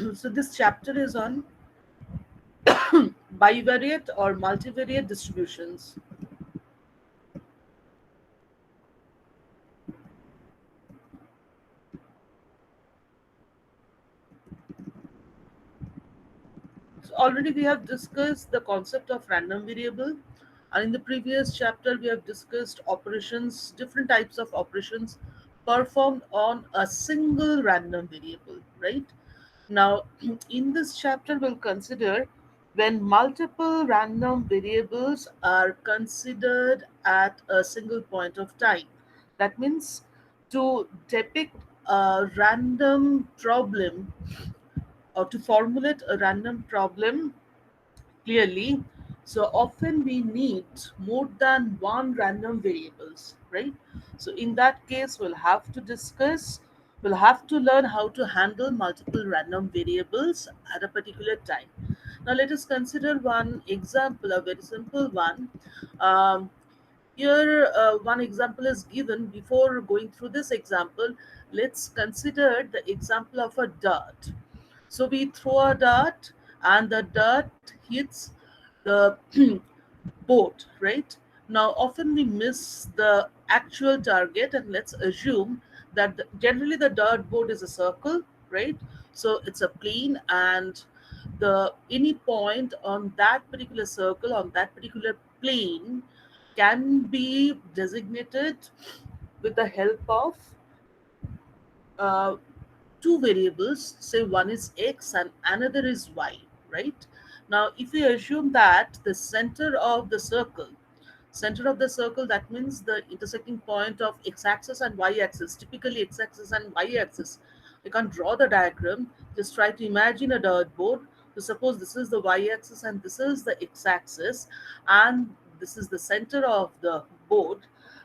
So this chapter is on bivariate or multivariate distributions. So already we have discussed the concept of random variable, and in the previous chapter we have discussed operations, different types of operations performed on a single random variable, right? Now, in this chapter, we'll consider when multiple random variables are considered at a single point of time. That means to depict a random problem or to formulate a random problem clearly, so often we need more than one random variables, right? So in that case we'll have to learn how to handle multiple random variables at a particular time. Now let us consider one example, a very simple one. um, Here, one example is given. Before going through this example, let's consider the example of a dart. So we throw a dart, and the dart hits the board, right? Now, often we miss the actual target, and let's assume that generally the dart board is a circle, right? So it's a plane, and the any point on that particular circle, on that particular plane, can be designated with the help of uh, two variables. Say one is x and another is y, right? Now if we assume that the center of the circle, that means the intersecting point of x-axis and y-axis, typically x-axis and y-axis. You can draw the diagram. Just try to imagine a dartboard. So suppose this is the y-axis and this is the x-axis, and this is the center of the board.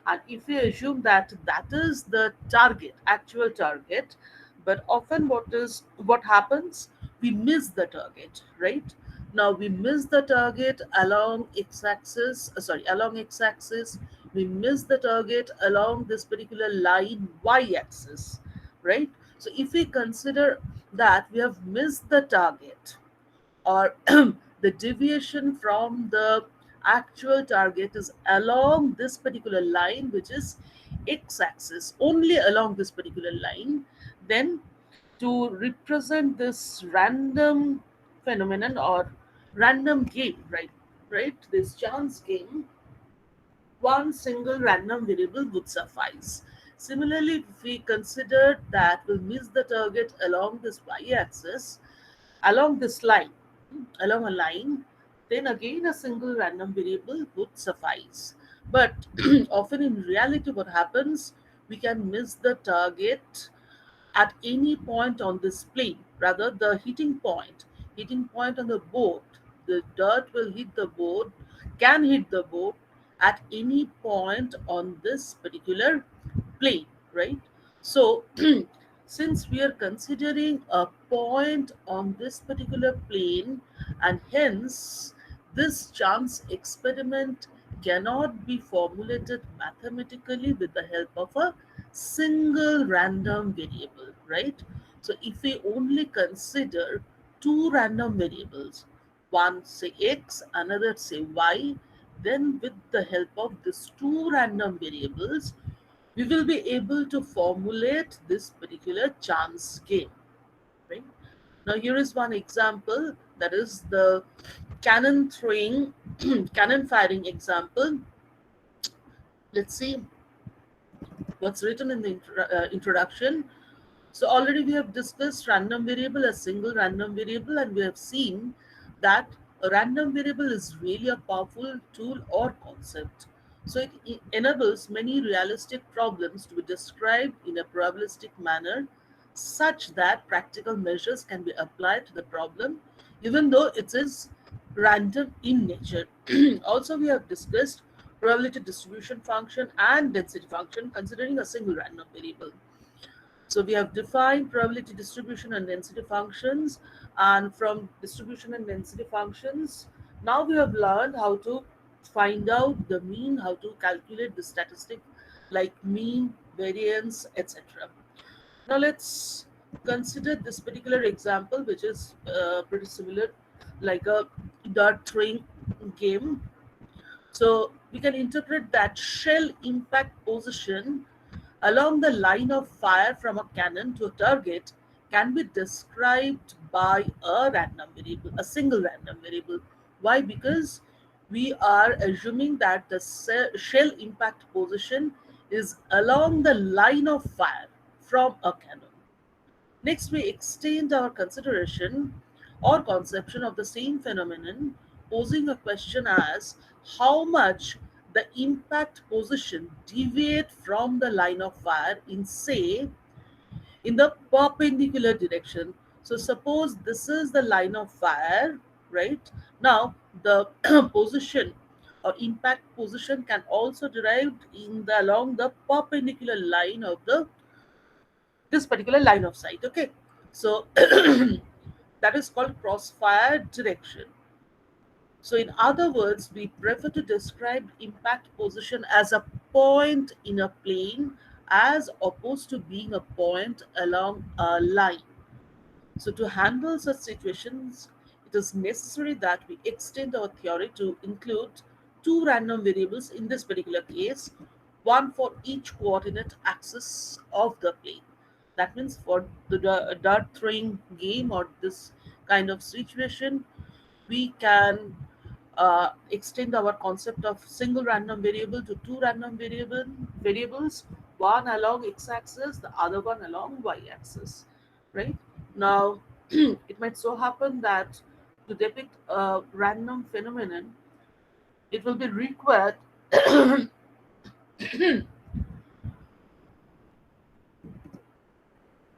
And if we assume that that is the target, actual target, but often what happens, we miss the target, right? Now we miss the target along x-axis, along x-axis. We miss the target along this particular line y-axis, right? So if we consider that we have missed the target, or the deviation from the actual target is along this particular line, which is x-axis, only along this particular line, then to represent this random phenomenon or random game, right, this chance game, one single random variable would suffice. Similarly, if we consider that we'll miss the target along this y-axis, along this line, along a line, then again a single random variable would suffice. But often in reality, what happens, we can miss the target at any point on this plane. Rather, the hitting point on the board, the dirt will hit the board, can hit the board at any point on this particular plane, right? So since we are considering a point on this particular plane, and hence this chance experiment cannot be formulated mathematically with the help of a single random variable, right? So if we only consider two random variables, one say x, another say y, then with the help of these two random variables, we will be able to formulate this particular chance game, right? Now here is one example, that is the cannon throwing cannon firing example. Let's see what's written in the introduction. So already we have discussed random variable, a single random variable, and we have seen that a random variable is really a powerful tool or concept. So it enables many realistic problems to be described in a probabilistic manner, such that practical measures can be applied to the problem even though it is random in nature. Also, we have discussed probability distribution function and density function considering a single random variable. So we have defined probability distribution and density functions, and from distribution and density functions, now we have learned how to find out the mean, how to calculate the statistic like mean, variance, etc. Now let's consider this particular example, which is pretty similar, like a dart throwing game. So we can interpret that shell impact position along the line of fire from a cannon to a target can be described by a random variable, a single random variable. Why? Because we are assuming that the shell impact position is along the line of fire from a cannon. Next, we extend our consideration or conception of the same phenomenon, posing a question as how much the impact position deviate from the line of fire in, say, in the perpendicular direction. So suppose this is the line of fire, right? Now the position or impact position can also derived in the along the perpendicular line of the this particular line of sight. Okay, so that is called crossfire direction. So in other words, we prefer to describe impact position as a point in a plane as opposed to being a point along a line. So to handle such situations, it is necessary that we extend our theory to include two random variables in this particular case, one for each coordinate axis of the plane. That means for the dart throwing game or this kind of situation, we can extend our concept of single random variable to two random variables, one along x-axis, the other one along y-axis. Right now, it might so happen that to depict a random phenomenon, it will be required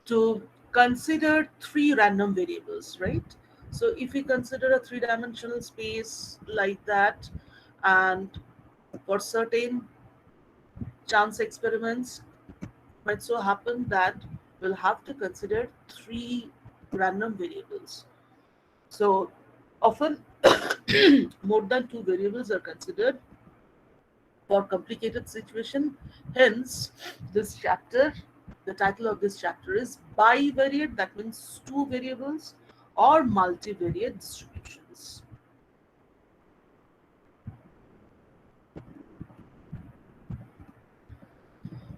to consider three random variables, right? So if we consider a three-dimensional space like that, and for certain chance experiments, might so happen that we'll have to consider three random variables. So often more than two variables are considered for complicated situation. Hence, this chapter, the title of this chapter is bivariate, that means two variables, or multivariate distributions.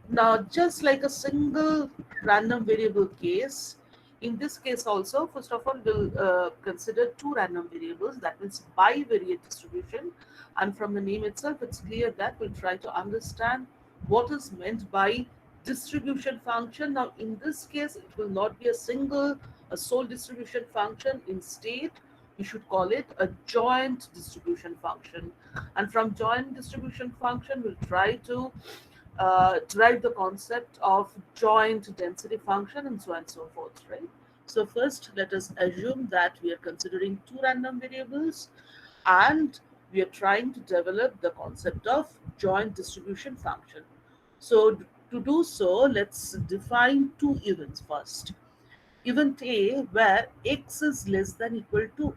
Now, just like a single random variable case, in this case also, first of all, we'll consider two random variables, that means bivariate distribution. And from the name itself, it's clear that we'll try to understand what is meant by distribution function. Now, in this case, it will not be a sole distribution function. Instead, we should call it a joint distribution function. And from joint distribution function, we'll try to derive the concept of joint density function and so on and so forth, right? So first, let us assume that we are considering two random variables and we are trying to develop the concept of joint distribution function. So to do so, let's define two events first. Event A where x is less than equal to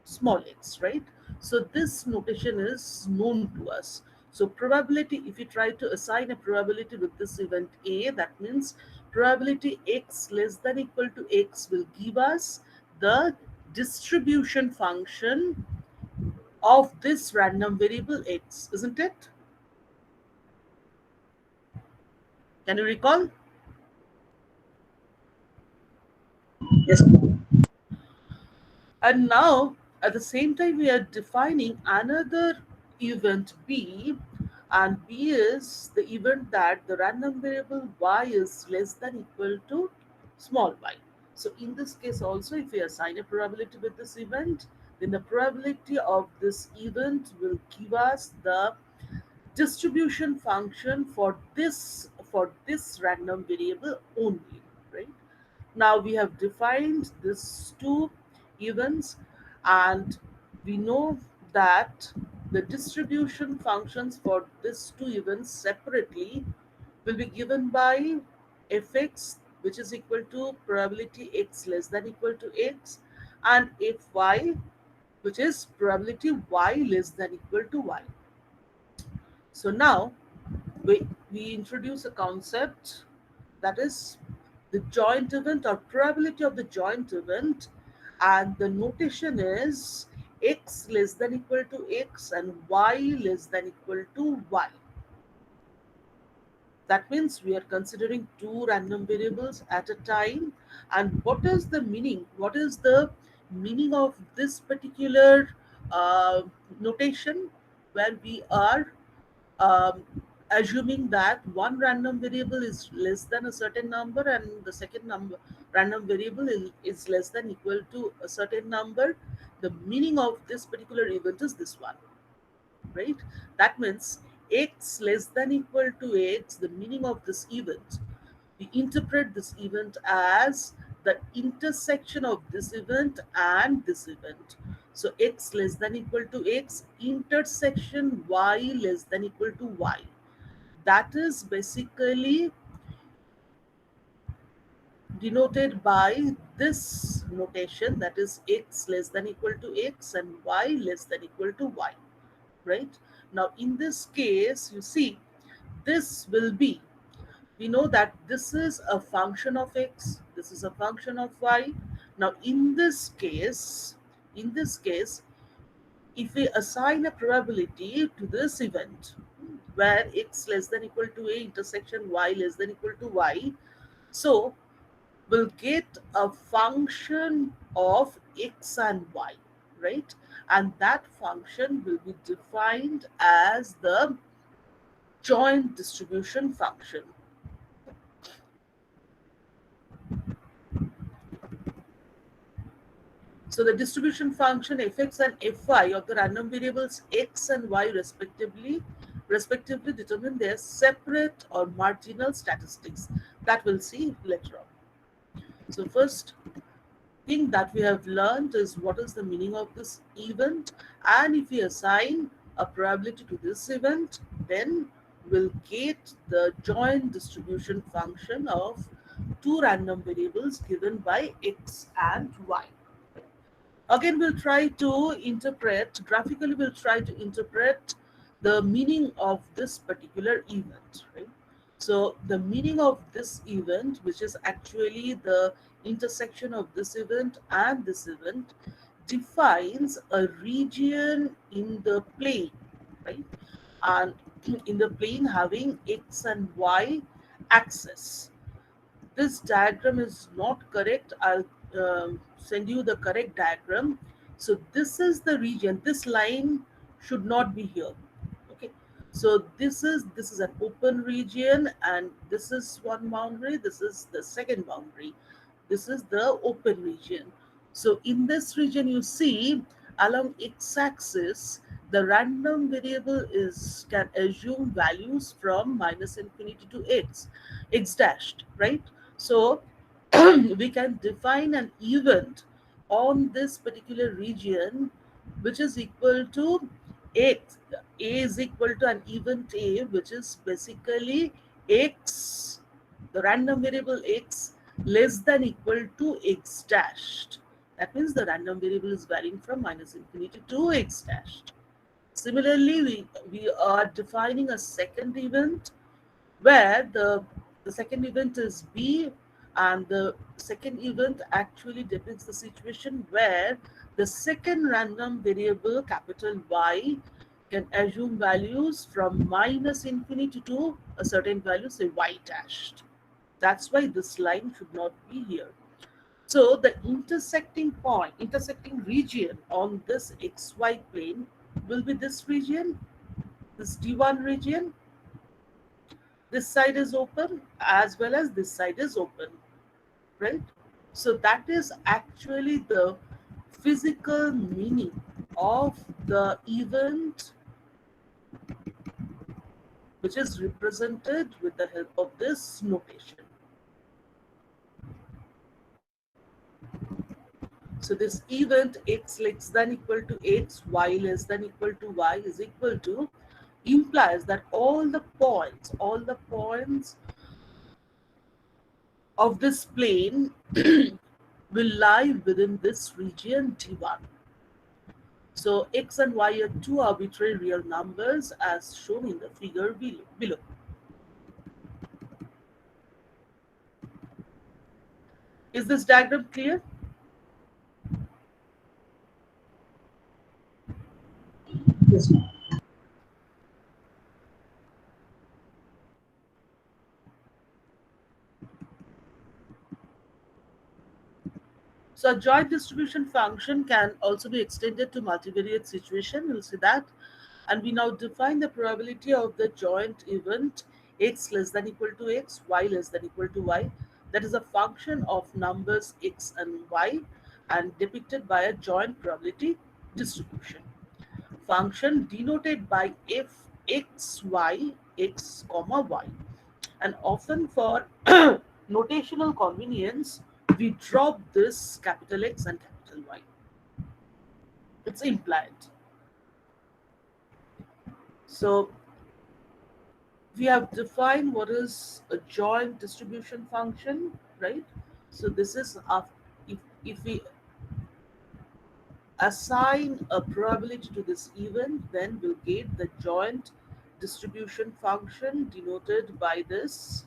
small x, right? So this notation is known to us. So probability, if you try to assign a probability with this event A, that means probability x less than equal to x will give us the distribution function of this random variable x, isn't it? Can you recall? Yes. And now, at the same time, we are defining another event B, and B is the event that the random variable y is less than equal to small y. So, in this case, also, if we assign a probability with this event, then the probability of this event will give us the distribution function for this random variable only, right? Now we have defined these two events, and we know that the distribution functions for these two events separately will be given by fx, which is equal to probability x less than equal to x, and fy, which is probability y less than equal to y. So now we introduce a concept, that is the joint event or probability of the joint event, and the notation is x less than equal to x and y less than equal to y. That means we are considering two random variables at a time. And what is the meaning? What is the meaning of this particular uh, notation, where we are um, assuming that one random variable is less than a certain number and the second number random variable is less than equal to a certain number? The meaning of this particular event is this one, right? That means x less than equal to x, the meaning of this event, we interpret this event as the intersection of this event and this event. So x less than equal to x intersection y less than equal to y. That is basically denoted by this notation, that is x less than equal to x and y less than equal to y, right? Now in this case, you see, this will be, we know that this is a function of x, this is a function of y. Now in this case, if we assign a probability to this event where x less than equal to a intersection y less than equal to y, so we'll get a function of x and y, right? And that function will be defined as the joint distribution function. So the distribution function fx and fy of the random variables x and y respectively determine their separate or marginal statistics, that we'll see later on. So first thing that we have learned is what is the meaning of this event, and if we assign a probability to this event, then we'll get the joint distribution function of two random variables given by x and y. Again, we'll try to interpret graphically, we'll try to interpret the meaning of this particular event, right? So the meaning of this event, which is actually the intersection of this event and this event, defines a region in the plane, right? And in the plane having x and y axis. This diagram is not correct. I'll send you the correct diagram. So this is the region. This line should not be here. Okay. So this is an open region, and this is one boundary. This is the second boundary. This is the open region. So in this region, you see along x-axis, the random variable is can assume values from minus infinity to x dashed, right? So we can define an event on this particular region which is equal to x. A is equal to an event a, which is basically x, the random variable x less than equal to x dashed. That means the random variable is varying from minus infinity to x dashed. Similarly, we are defining a second event where the second event is b, and the second event actually depicts the situation where the second random variable capital Y can assume values from minus infinity to a certain value, say y dashed. That's why this line should not be here. So the intersecting region on this xy plane will be this region, this D1 region. This side is open as well as this side is open, right? So that is actually the physical meaning of the event, which is represented with the help of this notation. So this event x less than equal to x, y less than equal to y is equal to implies that all the points of this plane will lie within this region D1. So x and y are two arbitrary real numbers as shown in the figure below. Is this diagram clear? Yes, ma'am. So a joint distribution function can also be extended to multivariate situation. We'll see that. And we now define the probability of the joint event x less than equal to x, y less than equal to y. That is a function of numbers x and y and depicted by a joint probability distribution. Function denoted by f x y x comma y. And often for notational convenience, we drop this capital X and capital Y. It's implied. So we have defined what is a joint distribution function, right? So this is if we assign a probability to this event, then we'll get the joint distribution function denoted by this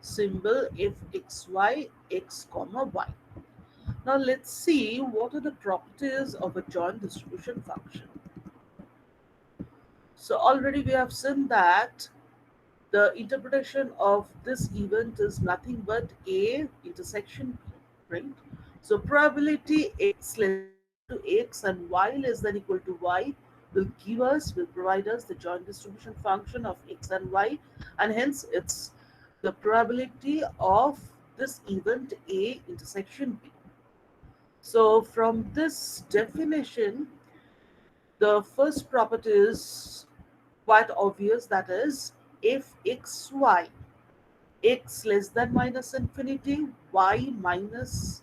symbol fxy x comma y. Now let's see what are the properties of a joint distribution function. So already we have seen that the interpretation of this event is nothing but A intersection B, right? So probability x less than to x and y less than equal to y will provide us the joint distribution function of x and y, and hence it's the probability of this event A intersection B. So from this definition, the first property is quite obvious, that is if xy x less than minus infinity, y less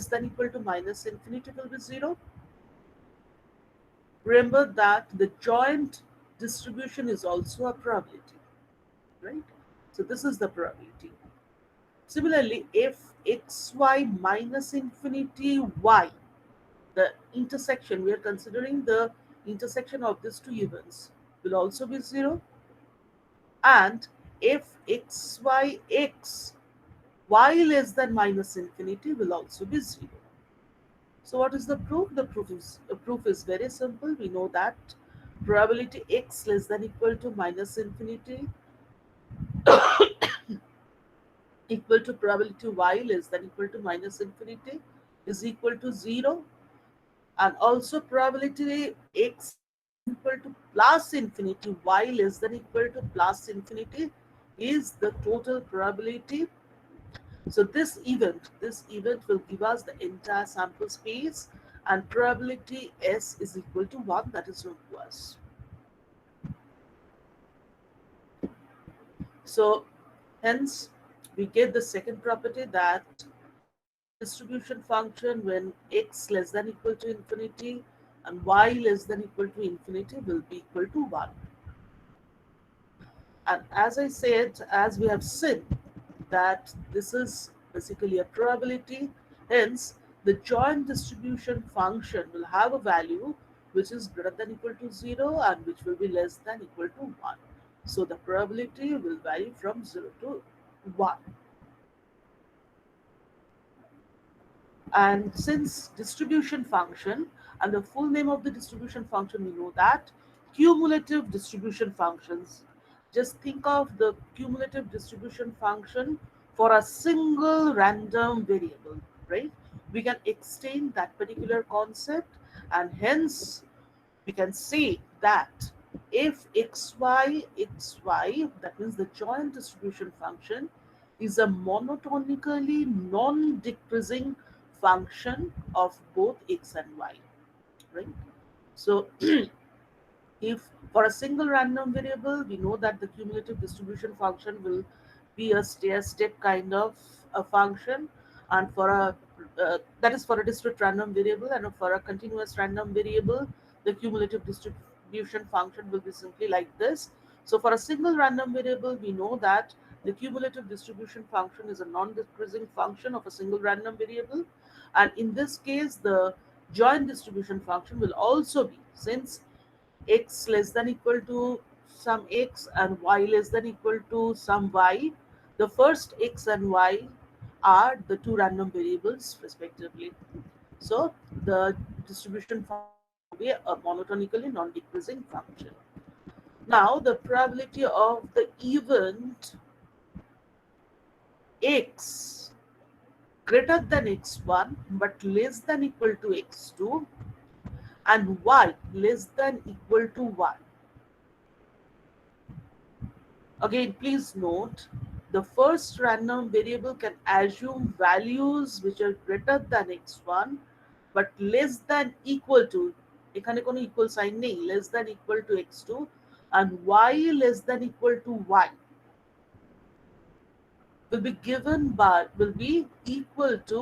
than equal to minus infinity will be 0. Remember that the joint distribution is also a probability, right? So this is the probability. Similarly, if xy minus infinity y, the intersection, we are considering the intersection of these two events, will also be 0. And if y less than minus infinity will also be 0. So what is the proof? The proof is very simple. We know that probability x less than equal to minus infinity equal to probability y less than equal to minus infinity is equal to 0, and also probability x equal to plus infinity, y less than equal to plus infinity is the total probability. So this event will give us the entire sample space, and probability s is equal to 1, that is known to us. So hence we get the second property, that distribution function when x less than equal to infinity and y less than equal to infinity will be equal to 1. And as I said, as we have seen, that this is basically a probability, hence the joint distribution function will have a value which is greater than equal to 0 and which will be less than equal to 1. So the probability will vary from 0 to 1. And since distribution function, and the full name of the distribution function, we know that cumulative distribution functions. Just think of the cumulative distribution function for a single random variable, right? We can extend that particular concept, and hence we can say that if xy, that means the joint distribution function, is a monotonically non-decreasing function of both x and y, right? So if for a single random variable, we know that the cumulative distribution function will be a stair step kind of a function, and for a that is for a discrete random variable, and for a continuous random variable, the cumulative distribution function will be simply like this. So for a single random variable, we know that the cumulative distribution function is a non-decreasing function of a single random variable, and in this case, the joint distribution function will also be, since x less than equal to some x and y less than equal to some y, the first x and y are the two random variables respectively. So the distribution function will be a monotonically non-decreasing function. Now the probability of the event x greater than x1 but less than equal to x2 and y less than equal to 1. Again, please note the first random variable can assume values which are greater than x1 but less than equal to, এখানে কোনো equal sign নেই, less than equal to x2 and y less than equal to y will be equal to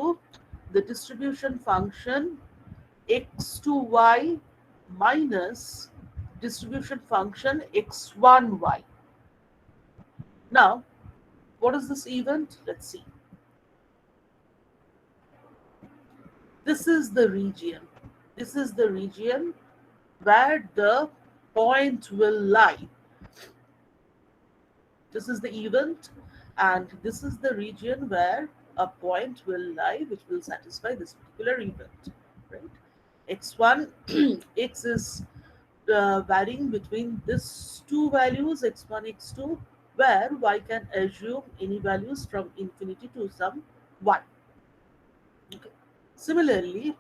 the distribution function x to y minus distribution function x1y. Now, what is this event? Let's see. This is the region. This is the region where the point will lie. This is the event, and this is the region where a point will lie, which will satisfy this particular event. Right? X1, x is varying between these two values, x1, x2, where y can assume any values from infinity to some y. Okay. Similarly,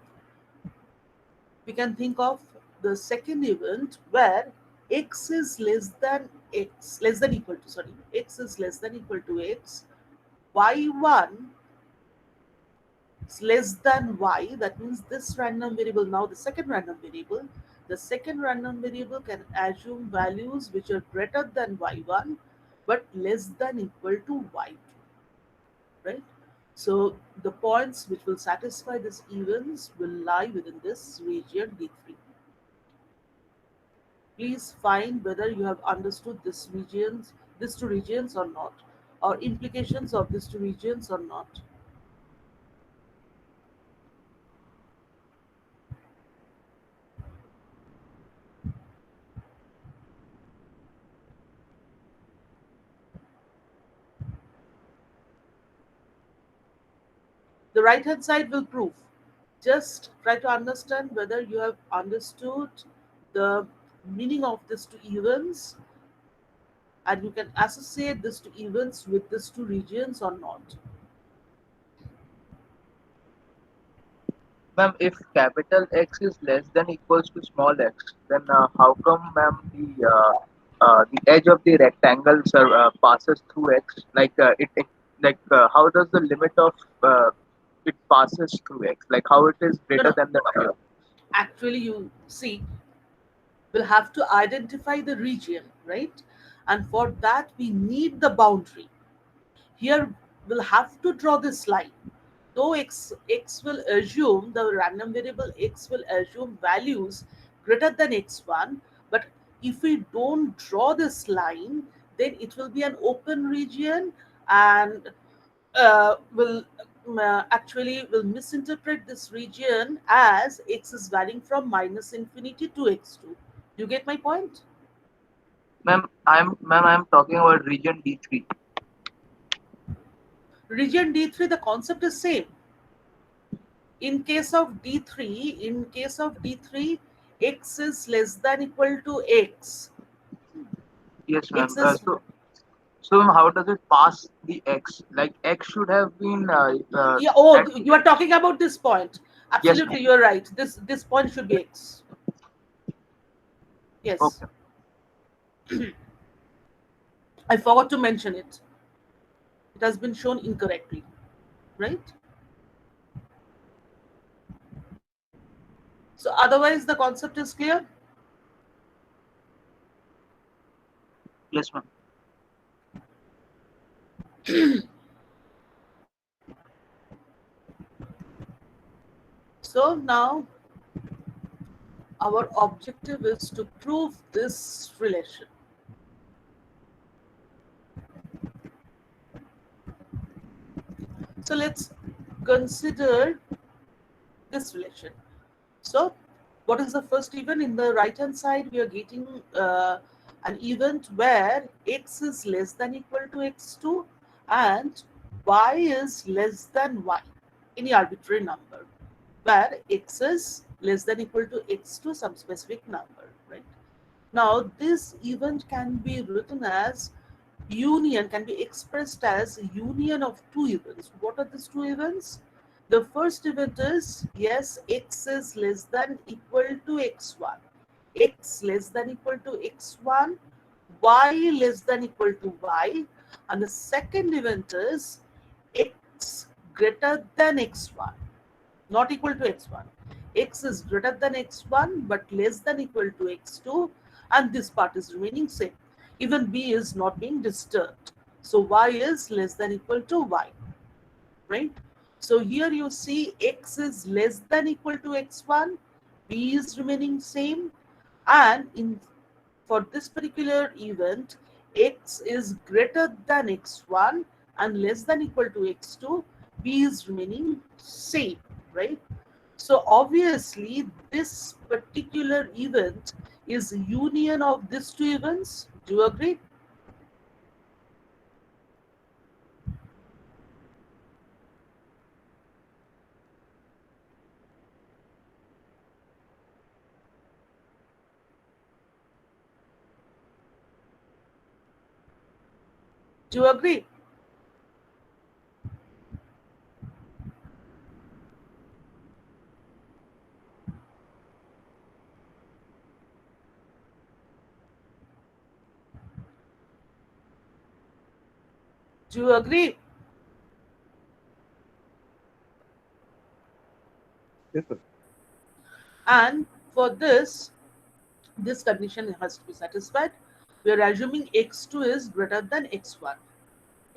we can think of the second event where x is less than equal to, sorry, x is less than equal to x, y1 is less than y. That means this random variable, now the second random variable can assume values which are greater than y1 but less than equal to y2, right? So the points which will satisfy these events will lie within this region D3. Please find whether you have understood these two regions or not, or implications of these two regions or not. The right hand side will prove. Just try to understand whether you have understood the meaning of these two events and you can associate these two events with these two regions or not. Ma'am, if capital X is less than equals to small x, then how come, ma'am, the edge of the rectangle passes through x? How does the limit of it passes through x? Like how it is No, greater no. than the value? Actually, you see, we'll have to identify the region, right? And for that, we need the boundary. Here, we'll have to draw this line. Though x will assume, the random variable x will assume values greater than x1, but if we don't draw this line, then it will be an open region and will actually will misinterpret this region as x is varying from minus infinity to x2. You get my point? I'm talking about region D3. Region D3, the concept is same. In case of D3, x is less than equal to x. Yes, ma'am. X is, So how does it pass the x? Like x should have been yeah. Oh, at you are talking about this point. yes, Absolutely, ma'am. you are right. This point should be x. Yes, Okay. I forgot to mention it. It has been shown incorrectly, right? So otherwise, the concept is clear. Yes, ma'am. So now our objective is to prove this relation. So let's consider this relation. So what is the first event? In the right hand side, we are getting an event where x is less than equal to x2 and y is less than y, any arbitrary number, where x is less than equal to x to some specific number, right? Now, this event can be written as union, can be expressed as union of two events. What are these two events? The first event is yes, x is less than equal to x1, x less than equal to x1, y less than equal to y, and the second event is x greater than x1, not equal to x1. X is greater than x1 but less than equal to x2, and this part is remaining same. Even b is not being disturbed. So y is less than equal to y, right? So here you see x is less than equal to x1, b is remaining same, and in for this particular event, x is greater than x1 and less than equal to x2, b is remaining same, right? So obviously, this particular event is union of these two events. Do you agree? Do you agree? Do you agree? Yes, sir. And for this condition has to be satisfied. We are assuming x2 is greater than x1.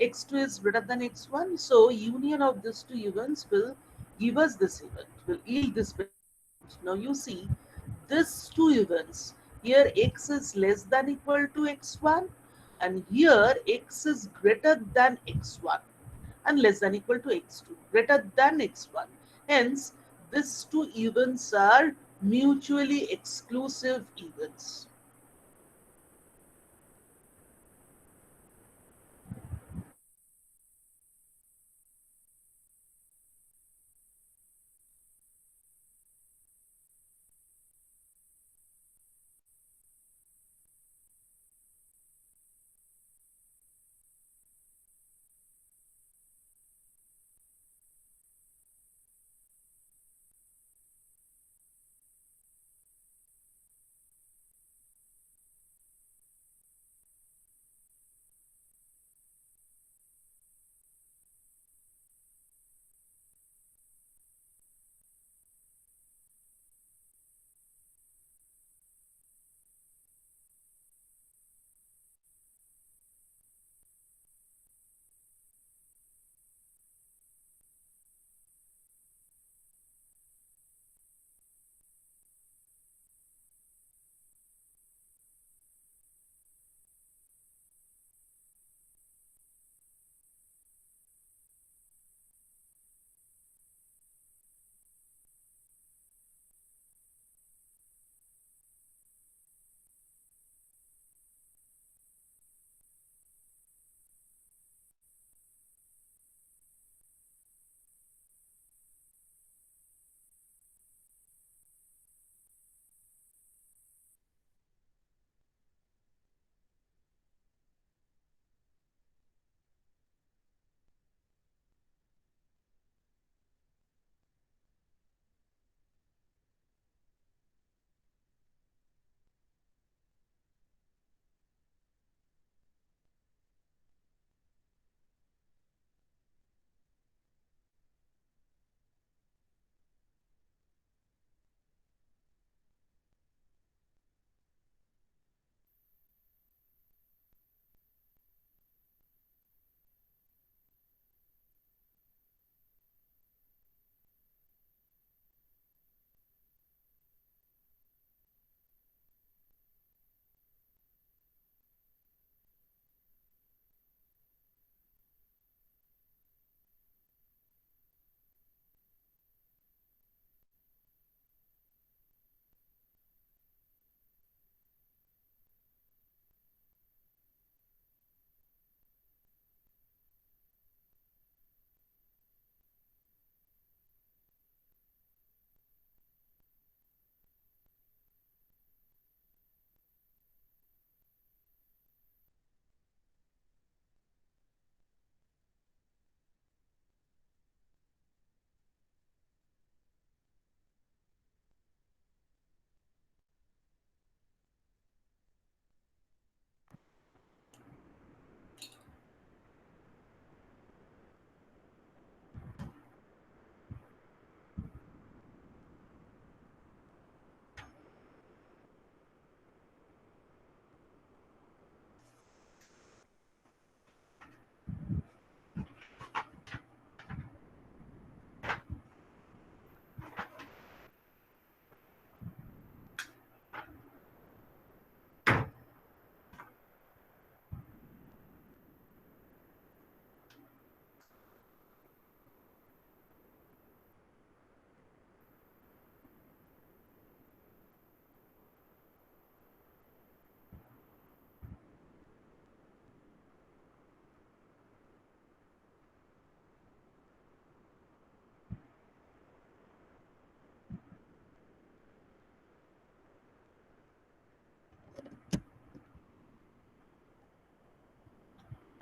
X2 is greater than x1, so union of these two events will give us this event, will yield this particular event. Now you see these two events, here x is less than equal to x1 and here x is greater than x1 and less than equal to x2, greater than x1. Hence, these two events are mutually exclusive events.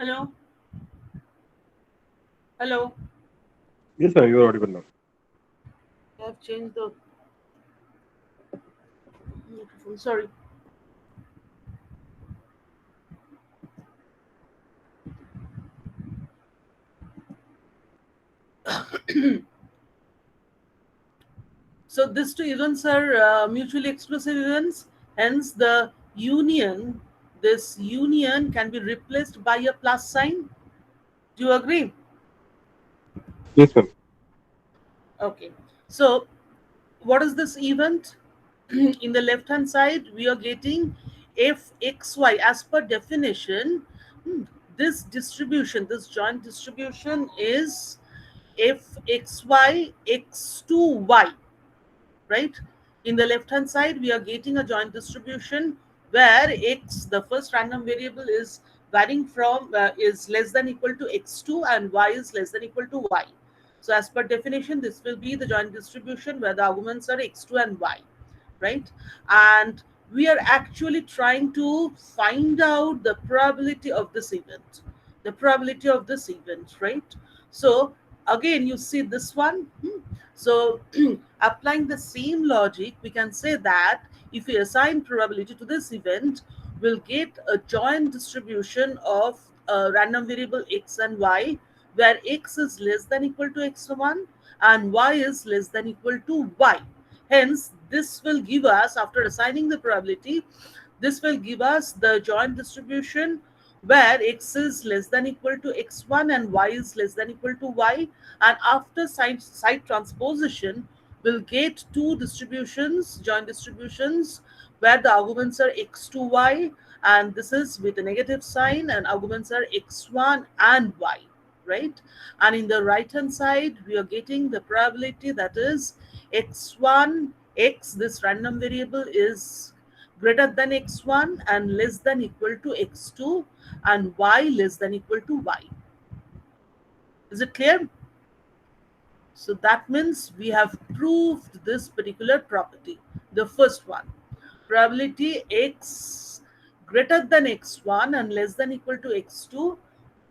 Hello, hello. Yes, sir, you are audible now. I have changed the microphone. Sorry. So these two events are mutually exclusive events. Hence, this union can be replaced by a plus sign. Do you agree? Yes, ma'am. Okay. So what is this event? In the left hand side, we are getting fxy as per definition. hmm, this distribution, this joint distribution is fxy x2y, right? In the left hand side, we are getting a joint distribution where x, the first random variable, is varying from is less than equal to x2 and y is less than equal to y. So as per definition, this will be the joint distribution where the arguments are x2 and y, right? And we are actually trying to find out the probability of this event, right? So again, you see this one. So applying the same logic, we can say that if we assign probability to this event, we'll get a joint distribution of random variable x and y, where x is less than equal to x1 and y is less than equal to y. Hence, this will give us, after assigning the probability, this will give us the joint distribution where x is less than equal to x1 and y is less than equal to y. And after side transposition, we'll get two distributions, joint distributions, where the arguments are x2y, and this is with a negative sign, and arguments are x1 and y, right? And in the right hand side, we are getting the probability that is x1, x, this random variable, is greater than x1 and less than equal to x2, and y less than equal to y. Is it clear? So that means we have proved this particular property. The first one, probability x greater than x1 and less than equal to x2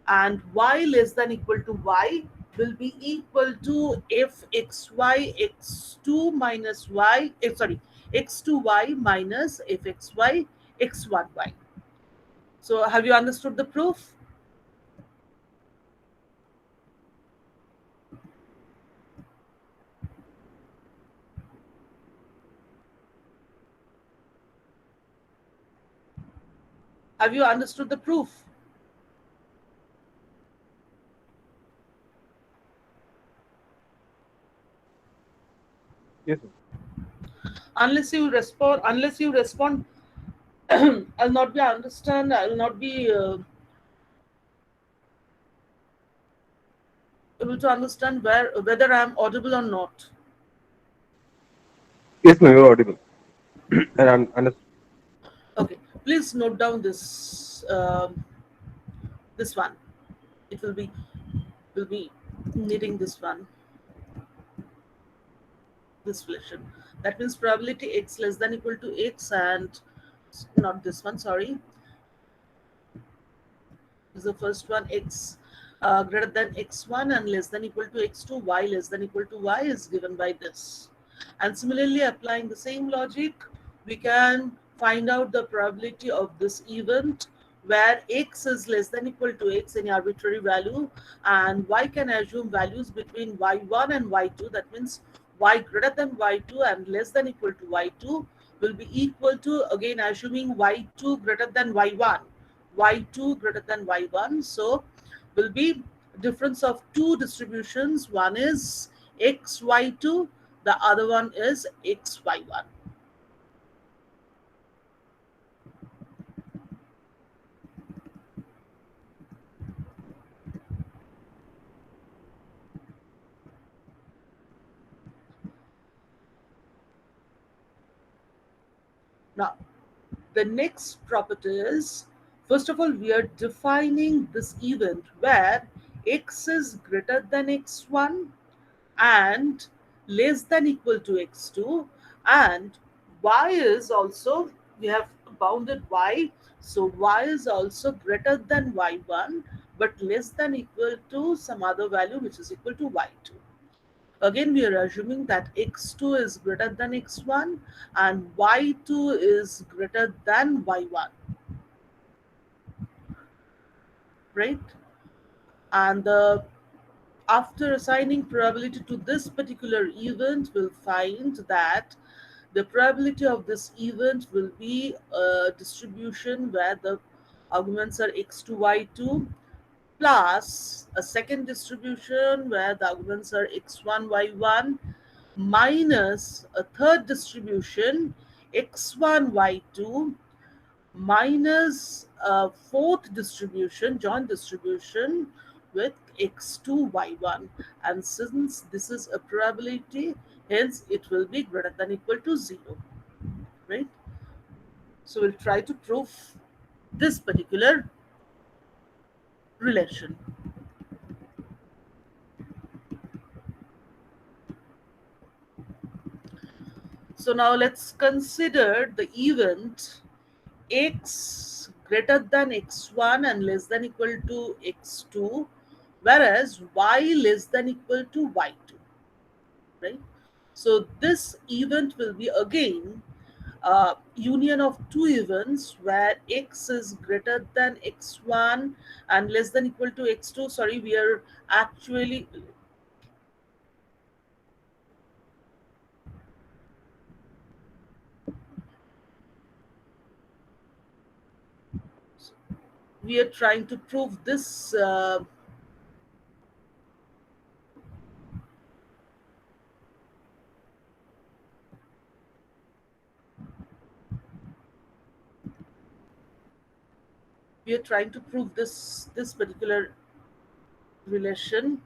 and y less than equal to y will be equal to fxy x2 minus y, x2y minus fxy x1y. So have you understood the proof? Have you understood the proof? Yes, ma'am. Unless you respond, I'll not be understand. I'll not be able to understand whether I'm audible or not. Yes, ma'am, you are audible. And I'm understood. Okay, please note down this one. It will be needing this one, this relation. That means probability x less than equal to x, and not this one. Sorry, is the first one, x greater than x1 and less than equal to x2, y less than equal to y is given by this. And similarly, applying the same logic, we can find out the probability of this event where x is less than equal to x, any arbitrary value, and y can assume values between y1 and y2. That means y greater than y2 and less than equal to y2 will be equal to, again assuming y2 greater than y1, y2 greater than y1. So will be difference of two distributions. One is xy2, the other one is xy1. Now, the next property is, first of all, we are defining this event where x is greater than x1 and less than equal to x2, and y is also, we have bounded y, so y is also greater than y1 but less than equal to some other value which is equal to y2. Again, we are assuming that x2 is greater than x1 and y2 is greater than y1, right? And after assigning probability to this particular event, we'll find that the probability of this event will be a distribution where the arguments are x2, y2, plus a second distribution where the arguments are x1, y1, minus a third distribution x1, y2, minus a fourth distribution, joint distribution with x2, y1. And since this is a probability, hence it will be greater than equal to 0, right? So we'll try to prove this particular relation. So now let's consider the event x greater than x1 and less than equal to x2, whereas y less than equal to y2, right? So this event will be again union of two events where x is greater than x1 and less than equal to x2. Sorry, we are actually, we are trying to prove this we are trying to prove this particular relation.